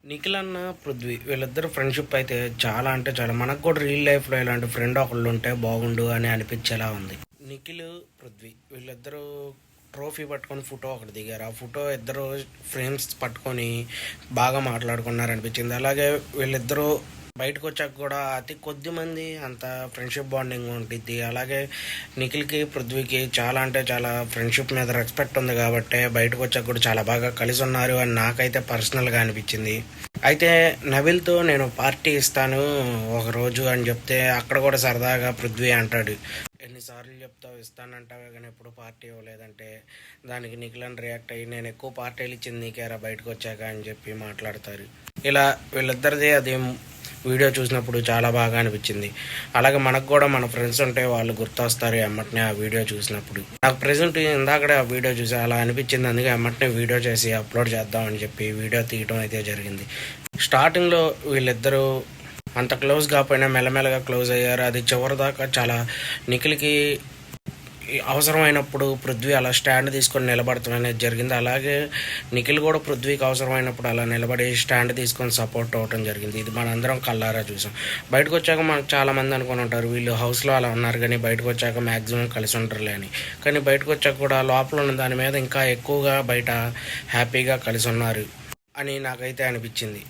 నిఖిల్ అన్న, పృథ్వీ వీళ్ళిద్దరు ఫ్రెండ్‌షిప్ అయితే చాలా అంటే చాలా మనకు కూడా రియల్ లైఫ్‌లో ఇలాంటి ఫ్రెండ్ ఒకళ్ళు ఉంటే బాగుండు అని అనిపించేలా ఉంది. నిఖిల్, పృథ్వీ వీళ్ళిద్దరూ ట్రోఫీ పట్టుకొని ఫోటో ఒకటి దిగారు. ఆ ఫోటో ఇద్దరు ఫ్రేమ్స్ పట్టుకొని బాగా మాట్లాడుకున్నారనిపించింది. అలాగే వీళ్ళిద్దరూ బయటకు వచ్చాక కూడా అతి కొద్ది మంది అంత ఫ్రెండ్షిప్ బాండింగ్ ఉంటుంది. అలాగే నిఖిల్కి, పృథ్వీకి చాలా అంటే చాలా ఫ్రెండ్షిప్ మీద రెస్పెక్ట్ ఉంది కాబట్టి బయటకు వచ్చాక కూడా చాలా బాగా కలిసి ఉన్నారు అని నాకైతే పర్సనల్గా అనిపించింది. అయితే నబిల్తో నేను పార్టీ ఇస్తాను ఒకరోజు అని చెప్తే అక్కడ కూడా సరదాగా పృథ్వీ అంటాడు, ఎన్నిసార్లు చెప్తావు ఇస్తానంటావే కానీ ఎప్పుడు పార్టీ ఇవ్వలేదంటే దానికి నిఖిల్ అని రియాక్ట్ అయ్యి నేను ఎక్కువ పార్టీలు ఇచ్చింది నీకేరా బయటకు వచ్చాక అని చెప్పి మాట్లాడతారు. ఇలా వీళ్ళిద్దరిది అది వీడియో చూసినప్పుడు చాలా బాగా అనిపించింది. అలాగే మనకు కూడా మన ఫ్రెండ్స్ ఉంటే వాళ్ళు గుర్తొస్తారు ఎమ్మటనే ఆ వీడియో చూసినప్పుడు. నాకు ప్రెజెంట్ ఇందాకడే ఆ వీడియో చూసి అలా అనిపించింది, అందుకే ఎమ్మటనే వీడియో చేసి అప్లోడ్ చేద్దామని చెప్పి వీడియో తీయటం అయితే జరిగింది. స్టార్టింగ్లో వీళ్ళిద్దరూ అంత క్లోజ్ కాకపోయినా మెల్లమెల్లగా క్లోజ్ అయ్యారు. అది చివరి దాకా చాలా నిఖిల్కి అవసరమైనప్పుడు పృథ్వీ అలా స్టాండ్ తీసుకొని నిలబడటం అనేది జరిగింది. అలాగే నిఖిల్ కూడా పృథ్వీకి అవసరమైనప్పుడు అలా నిలబడి స్టాండ్ తీసుకొని సపోర్ట్ అవ్వటం జరిగింది. ఇది మనందరం కళ్ళారా చూసాం. బయటకు వచ్చాక మనకు చాలామంది అనుకుని ఉంటారు వీళ్ళు హౌస్లో అలా ఉన్నారు కానీ బయటకు వచ్చాక మ్యాక్సిమం కలిసి ఉంటారులే అని. కానీ బయటకు వచ్చాక కూడా లోపల ఉన్న దాని మీద ఇంకా ఎక్కువగా బయట హ్యాపీగా కలిసి ఉన్నారు అని నాకైతే అనిపించింది.